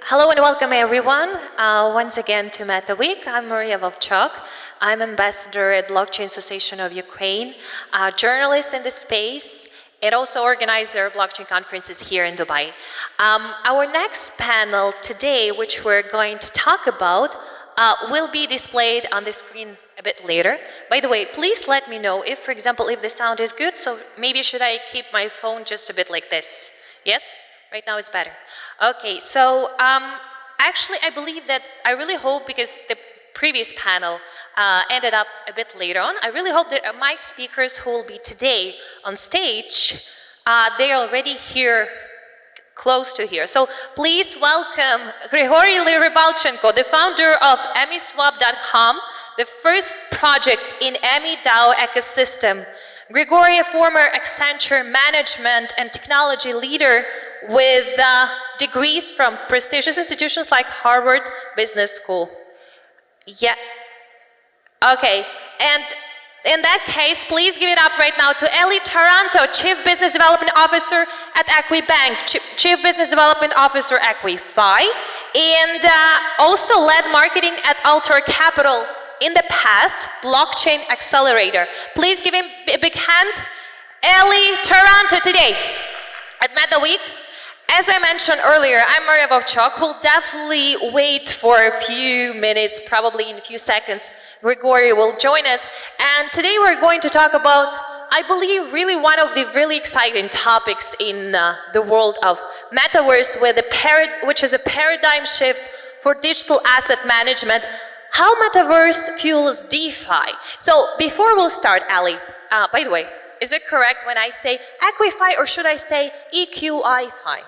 Hello and welcome everyone once again to Meta Week. I'm Maria Vovchok. I'm ambassador at Blockchain Association of Ukraine, a journalist in the space, and also organizer of blockchain conferences here in Dubai. Our next panel today, which we're going to talk about, will be displayed on the screen a bit later. By the way, please let me know if, for example, if the sound is good, so maybe should I keep my phone just a bit like this? Yes? Right now it's better. Okay, so actually I believe that, I really hope, because the previous panel ended up a bit later on, I really hope that my speakers who will be today on stage, they're already here, close to here. So please welcome Grigory Rybalchenko, the founder of emiswap.com, the first project in EMI-DAO ecosystem. Grigory, a former Accenture management and technology leader with degrees from prestigious institutions like Harvard Business School. Yeah. Okay. And in that case, please give it up right now to Ellie Taranto, Chief Business Development Officer at EQIBank, Chief Business Development Officer at EQIFi, and also led marketing at Altor Capital in the past, Blockchain Accelerator. Please give him a big hand. Ellie Taranto today at Meta Week. As I mentioned earlier, I'm Maria Vovchok. We'll definitely wait for a few minutes, probably in a few seconds. Grigory will join us. And today we're going to talk about, I believe, really one of the really exciting topics in the world of Metaverse, which is a paradigm shift for digital asset management. How Metaverse fuels DeFi. So before we'll start, Ali, by the way, is it correct when I say EQIFi or should I say EQIFi?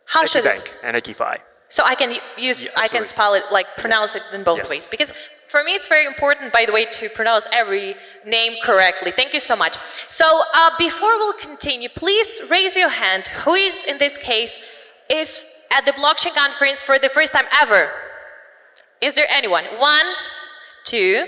How should EQIBank and EQIFi. So I can use, yeah, I can spell it, like pronounce it in both ways. Because for me it's very important, by the way, to pronounce every name correctly. Thank you so much. So before we'll continue, please raise your hand. Who is, in this case, is at the blockchain conference for the first time ever? Is there anyone? 1, 2.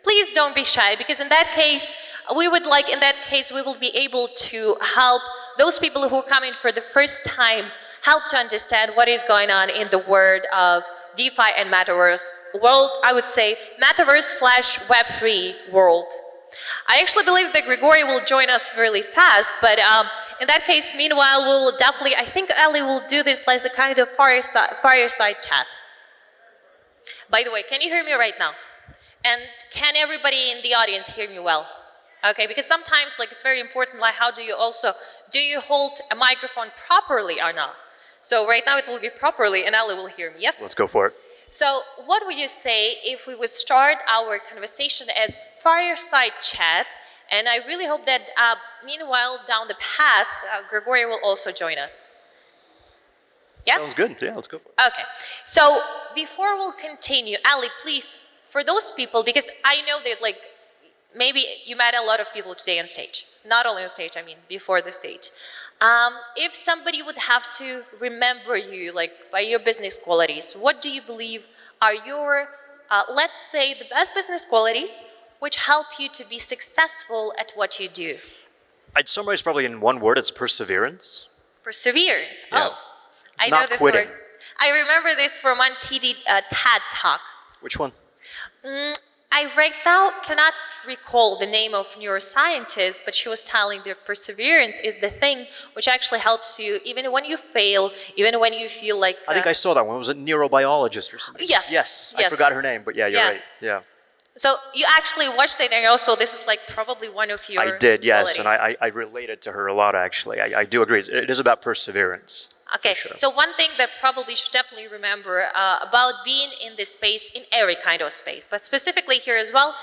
Please don't be shy, because in that case, we will be able to help those people who are coming for the first time, help to understand what is going on in the world of DeFi and Metaverse world. I would say Metaverse/Web3 world. I actually believe that Grigory will join us really fast, but in that case, meanwhile, we will definitely, I think Ali will do this as a kind of fireside chat. By the way, can you hear me right now? And can everybody in the audience hear me well? Okay, because sometimes it's very important, how do you hold a microphone properly or not? So right now it will be properly and Ali will hear me, yes? Let's go for it. So what would you say if we would start our conversation as fireside chat? And I really hope that meanwhile down the path, Grigory will also join us. Yeah? Sounds good. Yeah, let's go for it. Okay. So before we'll continue, Ali, please, for those people, because I know that maybe you met a lot of people today on stage. Not only on stage, I mean before the stage. If somebody would have to remember you by your business qualities, what do you believe are your, let's say, the best business qualities which help you to be successful at what you do? I'd summarize probably in one word, it's perseverance. Perseverance, yeah. Oh. I Not know this quitting. word. I remember this from one TED talk. Which one? I right now cannot recall the name of neuroscientist, but she was telling that perseverance is the thing which actually helps you even when you fail, even when you feel like... I think I saw that one. Was it neurobiologist or something? Yes. Yes. I forgot her name, but yeah, you're right. Yeah. So you actually watched it, and also this is probably one of your I did, yes, qualities. and I related to her a lot, actually. I do agree. It is about perseverance. Okay, sure. So one thing that probably should definitely remember about being in this space, in every kind of space, but specifically here as well,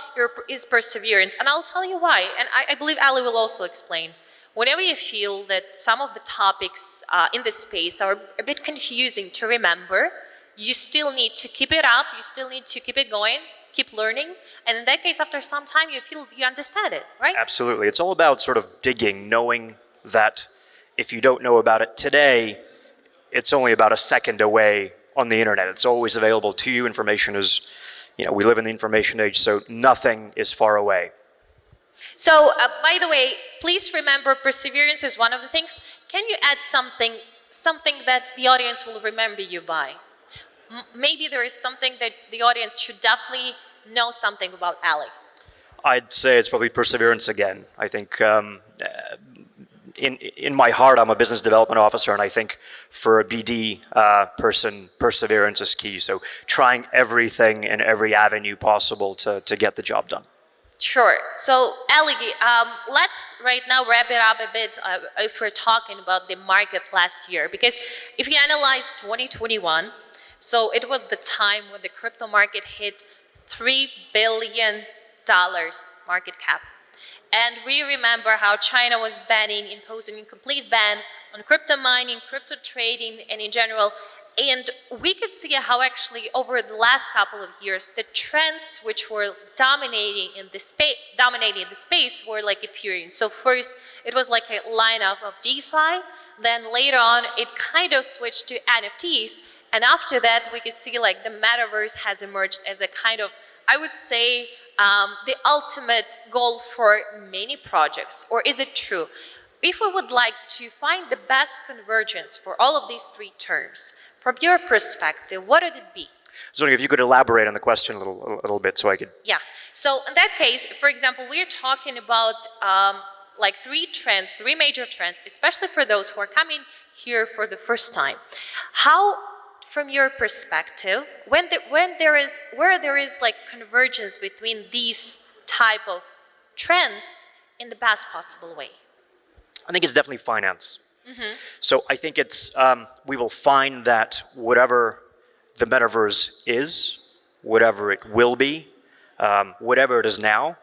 is perseverance. And I'll tell you why, and I believe Ali will also explain. Whenever you feel that some of the topics in this space are a bit confusing to remember, you still need to keep it up, you still need to keep it going, keep learning, and in that case, after some time, you feel you understand it, right? Absolutely. It's all about sort of digging, knowing that if you don't know about it today, it's only about a second away on the internet. It's always available to you. Information is, we live in the information age, so nothing is far away. So, by the way, please remember perseverance is one of the things. Can you add something something that the audience will remember you by? Maybe there is something that the audience should definitely know something about Ali. I'd say it's probably perseverance again. I think in my heart, I'm a business development officer, and I think for a BD person, perseverance is key. So trying everything in every avenue possible to get the job done. Sure. So, Ali, let's right now wrap it up a bit if we're talking about the market last year. Because if you analyze 2021, so it was the time when the crypto market hit $3 billion market cap. And we remember how China was imposing a complete ban on crypto mining, crypto trading, and in general. And we could see how actually over the last couple of years, the trends which were dominating the space were like appearing. So first, it was like a lineup of DeFi. Then later on, it kind of switched to NFTs. And after that, we could see like the Metaverse has emerged as a kind of, I would say, the ultimate goal for many projects. Or is it true? If we would like to find the best convergence for all of these three terms, from your perspective, what would it be? So if you could elaborate on the question a little bit so I could... Yeah. So in that case, for example, we're talking about like three major trends, especially for those who are coming here for the first time. How, from your perspective, where there is like convergence between these type of trends in the best possible way? I think it's definitely finance. So I think it's, we will find that whatever the metaverse is, whatever it will be, whatever it is now,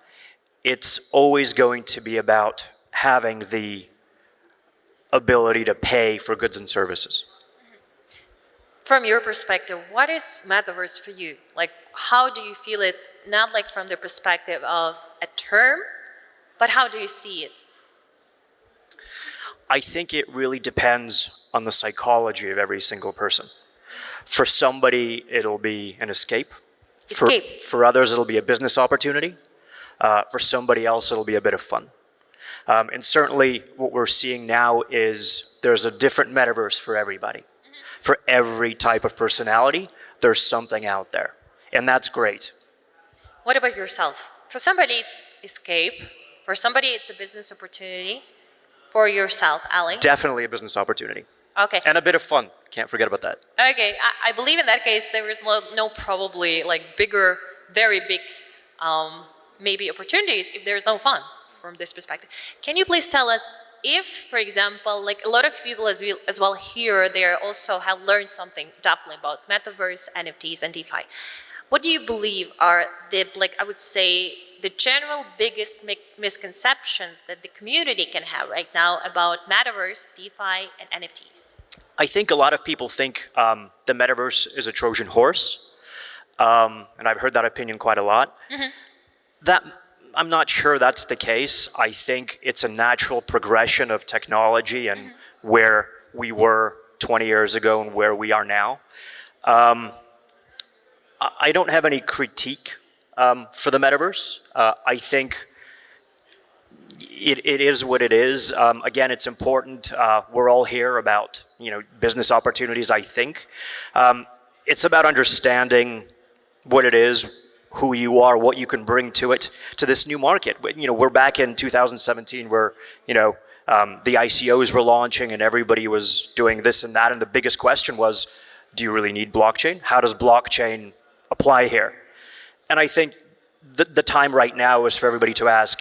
it's always going to be about having the ability to pay for goods and services. From your perspective, what is metaverse for you? Like, how do you feel it, not like from the perspective of a term, but how do you see it? I think it really depends on the psychology of every single person. For somebody, it'll be an escape. For others, it'll be a business opportunity. For somebody else, it'll be a bit of fun. And certainly, what we're seeing now is there's a different metaverse for everybody. For every type of personality, there's something out there. And that's great. What about yourself? For somebody, it's escape. For somebody, it's a business opportunity. For yourself, Ali? Definitely a business opportunity. Okay. And a bit of fun. Can't forget about that. Okay. I believe in that case, there is no probably like bigger, very big, maybe opportunities if there's no fun from this perspective. Can you please tell us if, for example, like a lot of people as well here, they also have learned something definitely about Metaverse, NFTs, and DeFi. What do you believe are the, like I would say, the general biggest misconceptions that the community can have right now about Metaverse, DeFi, and NFTs? I think a lot of people think the Metaverse is a Trojan horse. And I've heard that opinion quite a lot. That I'm not sure that's the case. I think it's a natural progression of technology and where we were 20 years ago and where we are now. I don't have any critique for the Metaverse. I think it is what it is. Again, it's important. We're all here about business opportunities, I think. It's about understanding what it is, who you are, what you can bring to it, to this new market. We're back in 2017 where, the ICOs were launching and everybody was doing this and that. And the biggest question was, do you really need blockchain? How does blockchain apply here? And I think the time right now is for everybody to ask,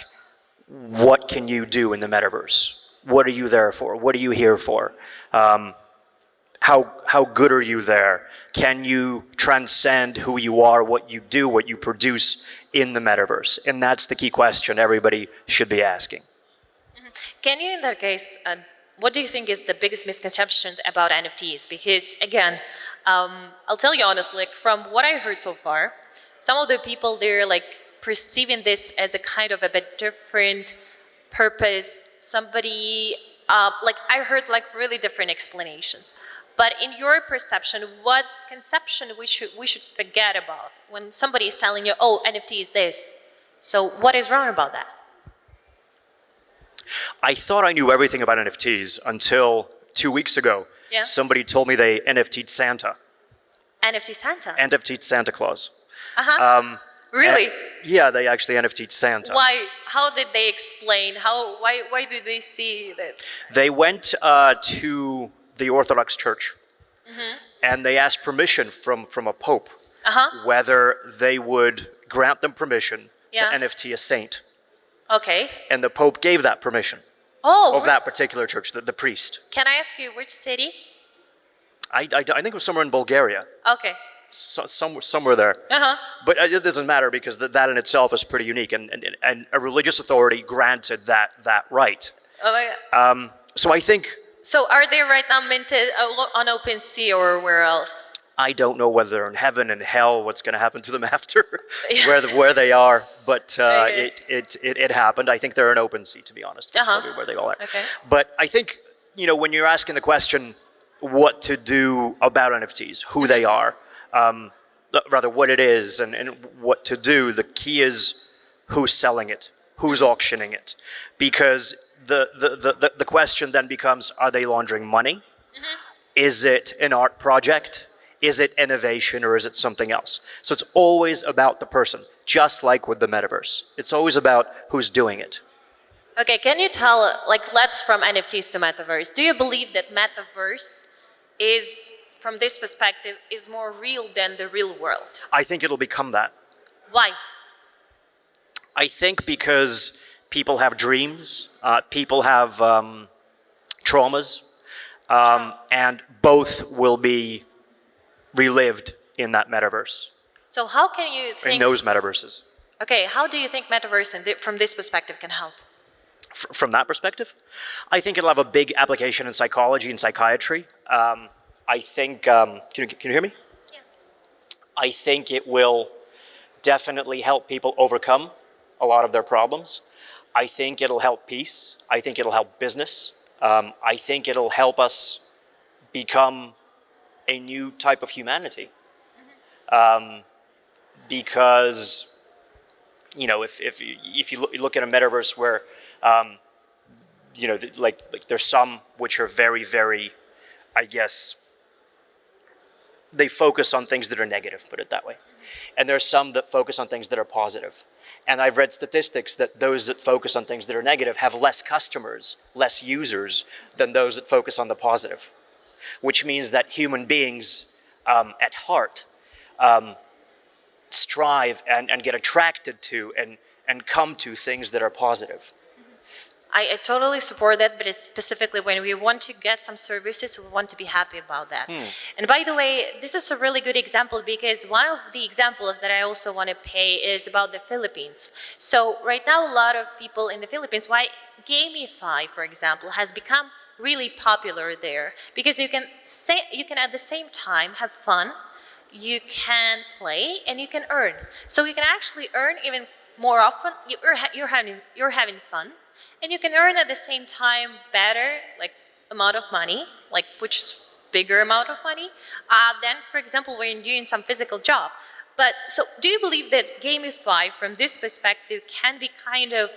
what can you do in the metaverse? What are you there for? What are you here for? How good are you there? Can you transcend who you are, what you do, what you produce in the metaverse? And that's the key question everybody should be asking. Can you, in that case, what do you think is the biggest misconception about NFTs? Because again, I'll tell you honestly, like, from what I heard so far, some of the people, they're like perceiving this as a kind of a bit different purpose. Somebody, like I heard like really different explanations. But in your perception, what conception we should forget about when somebody is telling you, oh, NFT is this? So what is wrong about that? I thought I knew everything about NFTs until 2 weeks ago. Yeah. Somebody told me they NFT'd Santa. NFT Santa. NFT'd Santa Claus. Really? Yeah, they actually NFT'd Santa. Why? How did they explain? Why do they see that? They went to the Orthodox Church, and they asked permission from a pope whether they would grant them permission to NFT a saint. Okay. And the pope gave that permission of that particular church, the priest. Can I ask you which city? I think it was somewhere in Bulgaria. Okay. Somewhere there. But it doesn't matter because that in itself is pretty unique, and a religious authority granted that right. Oh my God. So I think. So are they right now minted on OpenSea or where else? I don't know whether they're in heaven and hell, what's going to happen to them after, where they are. But it happened. I think they're in OpenSea, to be honest. That's probably where they all are. Okay. But I think, when you're asking the question, what to do about NFTs, who they are, rather what it is and what to do, the key is who's selling it, who's auctioning it. Because the question then becomes, are they laundering money? Is it an art project? Is it innovation, or is it something else? So it's always about the person, just like with the metaverse. It's always about who's doing it. Okay, can you tell, let's from NFTs to metaverse. Do you believe that metaverse is, from this perspective, is more real than the real world? I think it'll become that. Why? I think because people have dreams, people have traumas, and both will be relived in that metaverse. So how can you think... In those metaverses. Okay, how do you think metaverse from this perspective can help? From that perspective? I think it'll have a big application in psychology and psychiatry. I think... can you hear me? Yes. I think it will definitely help people overcome a lot of their problems. I think it'll help peace. I think it'll help business. I think it'll help us become a new type of humanity. Because, if you look at a metaverse where, like there's some which are very, very, I guess, they focus on things that are negative, put it that way. And there's some that focus on things that are positive. And I've read statistics that those that focus on things that are negative have less customers, less users than those that focus on the positive. Which means that human beings at heart strive and get attracted to and come to things that are positive. I totally support that, but it's specifically when we want to get some services, we want to be happy about that. And by the way, this is a really good example because one of the examples that I also want to pay is about the Philippines. So right now, a lot of people in the Philippines, why gamify, for example, has become really popular there because you can at the same time have fun, you can play, and you can earn. So you can actually earn even more often. You're having fun. And you can earn at the same time better, amount of money, which is bigger amount of money, than, for example, when you're doing some physical job. But so, do you believe that gamify, from this perspective, can be kind of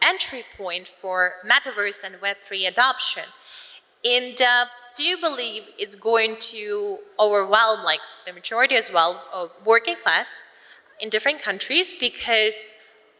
entry point for metaverse and Web3 adoption? And do you believe it's going to overwhelm, the majority as well, of working class in different countries because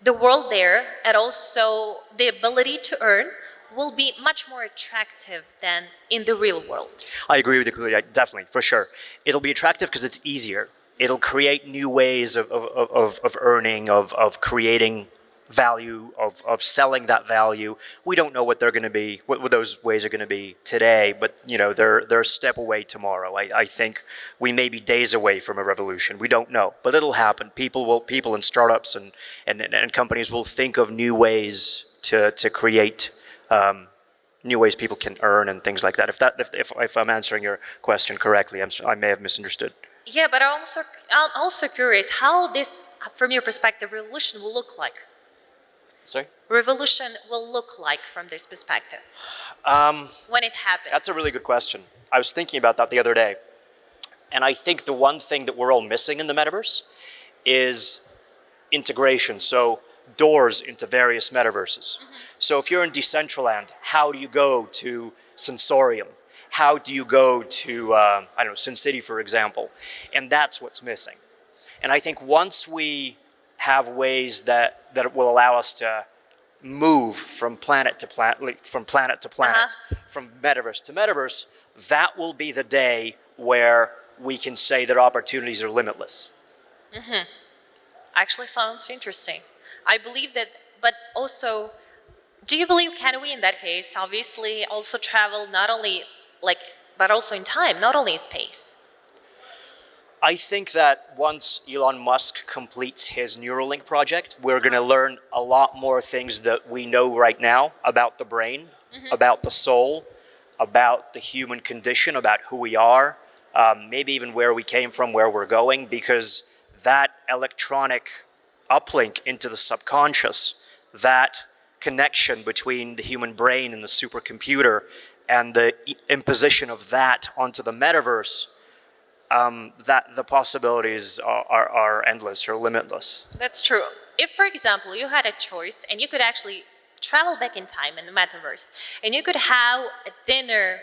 the world there and also the ability to earn will be much more attractive than in the real world? I agree with you, definitely, for sure. It'll be attractive because it's easier. It'll create new ways of earning, of creating value, of selling that value. We don't know what they're going to be, what those ways are going to be today, but they're a step away tomorrow. I think we may be days away from a revolution. We don't know, but it'll happen. People and startups and companies will think of new ways to create new ways people can earn and things like that. If I'm answering your question correctly, I may have misunderstood. Yeah, but I'm also curious how this, from your perspective, revolution will look like. Sorry? Revolution will look like from this perspective when it happens? That's a really good question. I was thinking about that the other day. And I think the one thing that we're all missing in the metaverse is integration. So doors into various metaverses. So if you're in Decentraland, how do you go to Sensorium? how do you go to, I don't know, Sin City, for example? And that's what's missing. And I think once we have ways that will allow us to move from planet to planet, from metaverse to metaverse, that will be the day where we can say that opportunities are limitless. Actually sounds interesting. I believe that, but also, do you believe, can we in that case, obviously also travel not only but also in time, not only in space? I think that once Elon Musk completes his Neuralink project, we're going to learn a lot more things that we know right now about the brain, about the soul, about the human condition, about who we are, maybe even where we came from, where we're going, because that electronic uplink into the subconscious, that connection between the human brain and the supercomputer, and the imposition of that onto the metaverse, that the possibilities are endless or limitless. That's true. If, for example, you had a choice and you could actually travel back in time in the metaverse, and you could have a dinner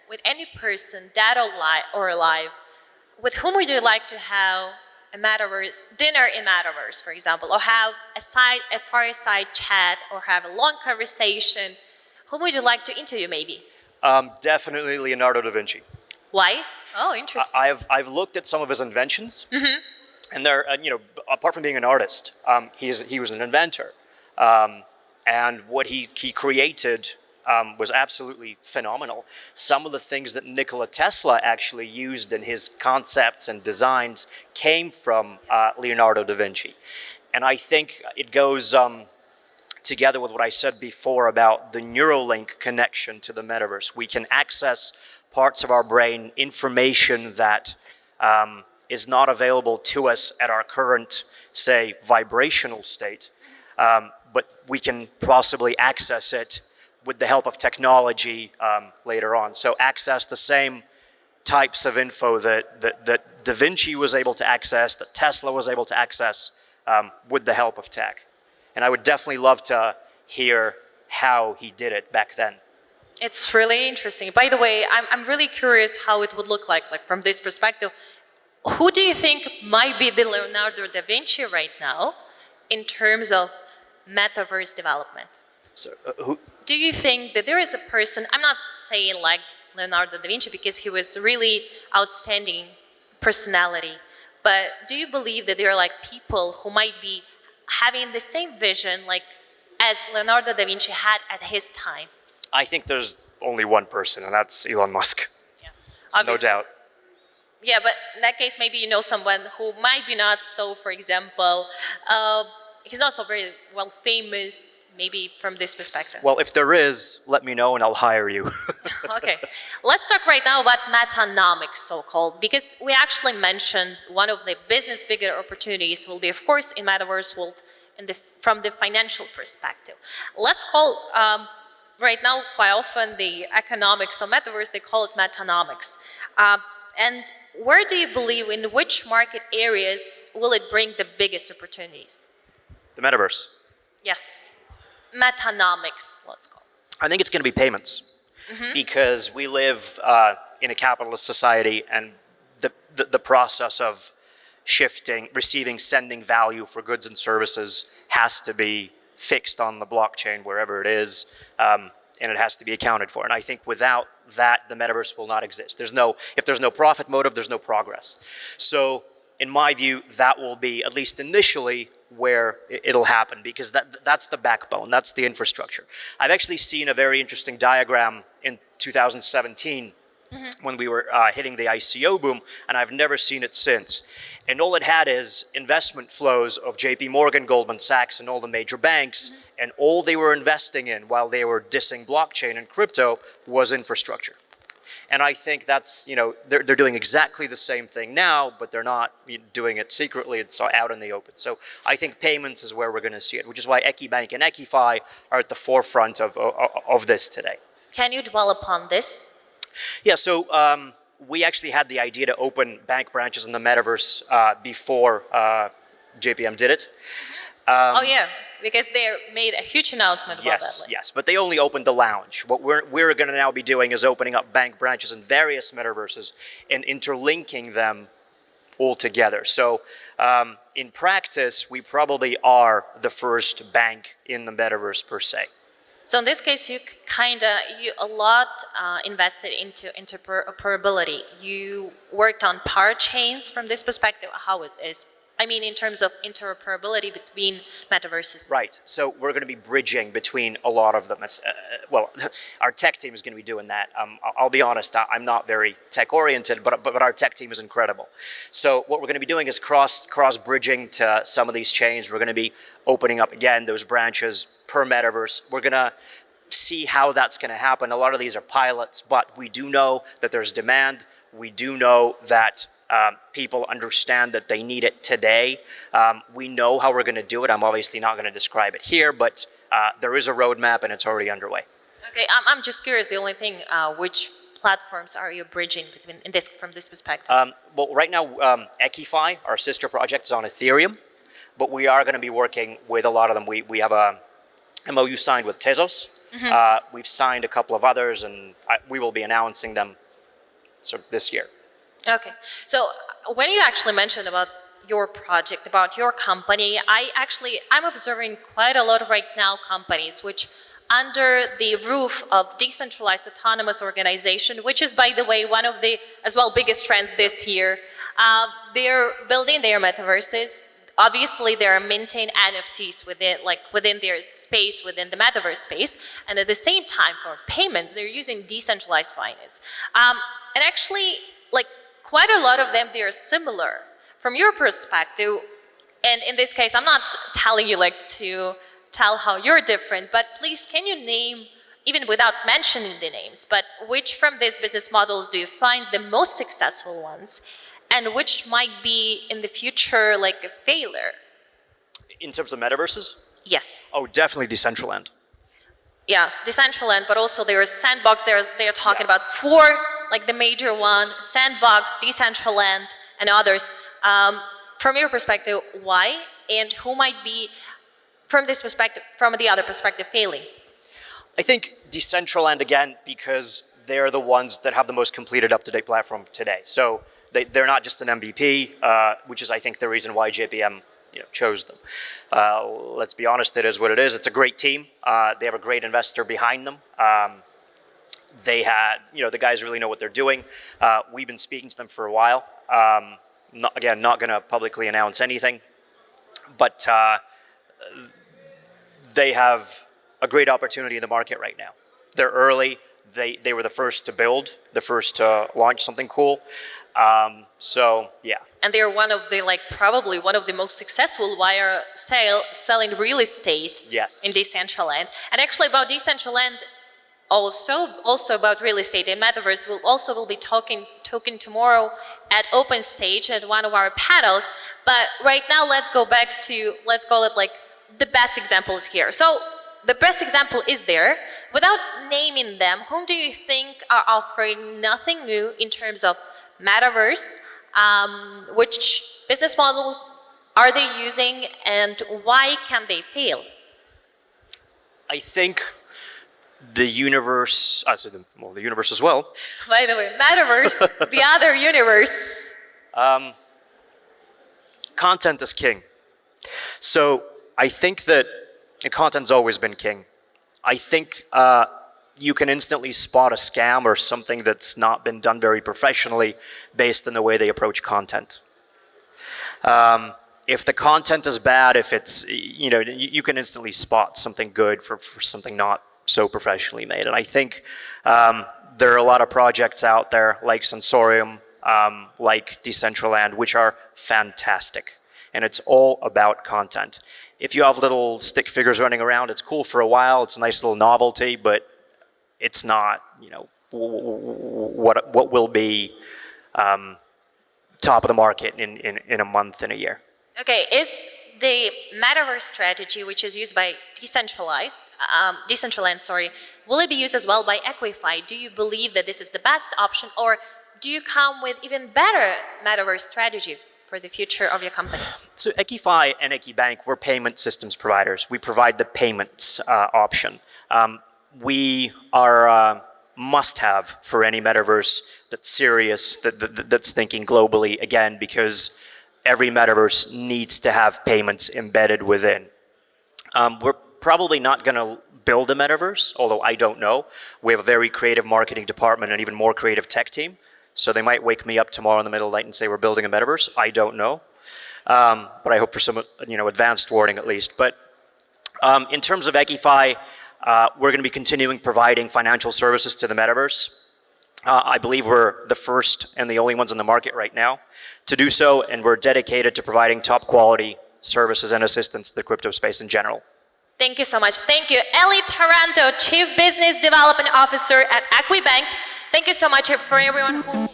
with any person, dead or alive, with whom would you like to have a metaverse dinner in metaverse, for example, or have a fireside chat, or have a long conversation? Whom would you like to interview, maybe? Definitely Leonardo da Vinci. Why? Oh, interesting. I've looked at some of his inventions, and they're apart from being an artist, he was an inventor, and what he created was absolutely phenomenal. Some of the things that Nikola Tesla actually used in his concepts and designs came from Leonardo da Vinci, and I think it goes together with what I said before about the Neuralink connection to the metaverse. We can access parts of our brain, information that is not available to us at our current, say, vibrational state, but we can possibly access it with the help of technology later on. So access the same types of info that Da Vinci was able to access, that Tesla was able to access with the help of tech. And I would definitely love to hear how he did it back then. It's really interesting. By the way, I'm really curious how it would look like from this perspective. Who do you think might be the Leonardo da Vinci right now in terms of metaverse development? So, do you think that there is a person, I'm not saying like Leonardo da Vinci because he was really outstanding personality, but do you believe that there are like people who might be having the same vision as Leonardo da Vinci had at his time? I think there's only one person, and that's Elon Musk. Yeah. No doubt. Yeah, but in that case, maybe you know someone who might be not so, for example, he's not so very well famous, maybe from this perspective. Well, if there is, let me know and I'll hire you. Okay. Let's talk right now about Metanomics, so-called, because we actually mentioned one of the business bigger opportunities will be, of course, in Metaverse world from the financial perspective. Let's call, right now, quite often, the economics of Metaverse, they call it Metanomics. And where do you believe, in which market areas will it bring the biggest opportunities? The metaverse. Yes. Metanomics, let's call it. I think it's going to be payments, because we live in a capitalist society, and the process of shifting, receiving, sending value for goods and services has to be fixed on the blockchain wherever it is, and it has to be accounted for. And I think without that, the metaverse will not exist. If there's no profit motive, there's no progress. So in my view, that will be, at least initially, where it'll happen, because that's the backbone, that's the infrastructure. I've actually seen a very interesting diagram in 2017 when we were hitting the ICO boom, and I've never seen it since. And all it had is investment flows of JP Morgan, Goldman Sachs, and all the major banks, and all they were investing in while they were dissing blockchain and crypto was infrastructure. And I think that's, they're doing exactly the same thing now, but they're not doing it secretly. It's out in the open. So I think payments is where we're going to see it, which is why EQIBank and EQIFi are at the forefront of this today. Can you dwell upon this? Yeah, so we actually had the idea to open bank branches in the metaverse before JPM did it. Oh yeah, Because they made a huge announcement about that. Yes, but they only opened the lounge. What we're going to now be doing is opening up bank branches in various metaverses and interlinking them all together. So in practice, we probably are the first bank in the metaverse per se. So in this case, you a lot invested into interoperability. You worked on chains from this perspective, how it is. I mean, in terms of interoperability between metaverses. Right. So we're going to be bridging between a lot of them. Well, our tech team is going to be doing that. I'll be honest, I'm not very tech oriented, but our tech team is incredible. So what we're going to be doing is cross bridging to some of these chains. We're going to be opening up again those branches per metaverse. We're going to see how that's going to happen. A lot of these are pilots, but we do know that there's demand. We do know that people understand that they need it today. We know how we're going to do it. I'm obviously not going to describe it here, but there is a roadmap and it's already underway. Okay, I'm just curious. The only thing, which platforms are you bridging between from this perspective? Well, right now, EQIFi, our sister project, is on Ethereum, but we are going to be working with a lot of them. We have a MOU signed with Tezos. We've signed a couple of others, and we will be announcing them this year. Okay, so when you actually mentioned about your project, about your company, I'm observing quite a lot of right now companies which under the roof of decentralized autonomous organization, which is, by the way, one of the as well biggest trends this year, they're building their metaverses. Obviously, they are maintain NFTs within their space, within the metaverse space, and at the same time, for payments, they're using decentralized finance. And actually, quite a lot of them, they are similar. From your perspective, and in this case, I'm not telling you to tell how you're different, but please, can you name, even without mentioning the names, but which from these business models do you find the most successful ones, and which might be in the future a failure? In terms of metaverses? Yes. Oh, definitely Decentraland. Yeah, Decentraland, but also there is Sandbox. They're talking about four, the major one: Sandbox, Decentraland, and others. From your perspective, why, and who might be, from the other perspective, failing? I think Decentraland, again, because they're the ones that have the most completed up-to-date platform today. So they're not just an MVP, which is, I think, the reason why JPM chose them. Let's be honest, it is what it is. It's a great team. They have a great investor behind them. They had, the guys really know what they're doing. We've been speaking to them for a while. Not going to publicly announce anything, but they have a great opportunity in the market right now. They're early. They were the first to build, the first to launch something cool. So yeah. And they're one of the probably one of the most successful wire selling real estate. Yes. In Decentraland. And actually about Decentraland, also about real estate and metaverse, we'll be talking tomorrow at Open Stage at one of our panels. But right now, let's go back to, let's call it the best examples here. So the best example is there. Without naming them, whom do you think are offering nothing new in terms of metaverse? Which business models are they using, and why can they fail? I think the universe, the universe as well. By the way, metaverse, the other universe. Content is king. So I think that content's always been king. I think you can instantly spot a scam or something that's not been done very professionally based on the way they approach content. If the content is bad, if it's, you can instantly spot something good for something not so professionally made. And I think there are a lot of projects out there like Sensorium, like Decentraland, which are fantastic. And it's all about content. If you have little stick figures running around, it's cool for a while. It's a nice little novelty, but it's not, what will be top of the market in a month, in a year. Okay, is the metaverse strategy, which is used by Decentraland, will it be used as well by EQIFi? Do you believe that this is the best option, or do you come with even better metaverse strategy for the future of your company? So EQIFi and EQIBank, we're payment systems providers. We provide the payments option. We are must-have for any metaverse that's serious, that's thinking globally, again, because every metaverse needs to have payments embedded within. We're probably not going to build a metaverse, although I don't know. We have a very creative marketing department and even more creative tech team. So they might wake me up tomorrow in the middle of the night and say we're building a metaverse. I don't know. But I hope for some advanced warning at least. But in terms of EQIFi, we're going to be continuing providing financial services to the metaverse. I believe we're the first and the only ones in the market right now to do so, and we're dedicated to providing top quality services and assistance to the crypto space in general. Thank you so much. Thank you. Ellie Taranto, Chief Business Development Officer at EQIBank. Thank you so much for everyone who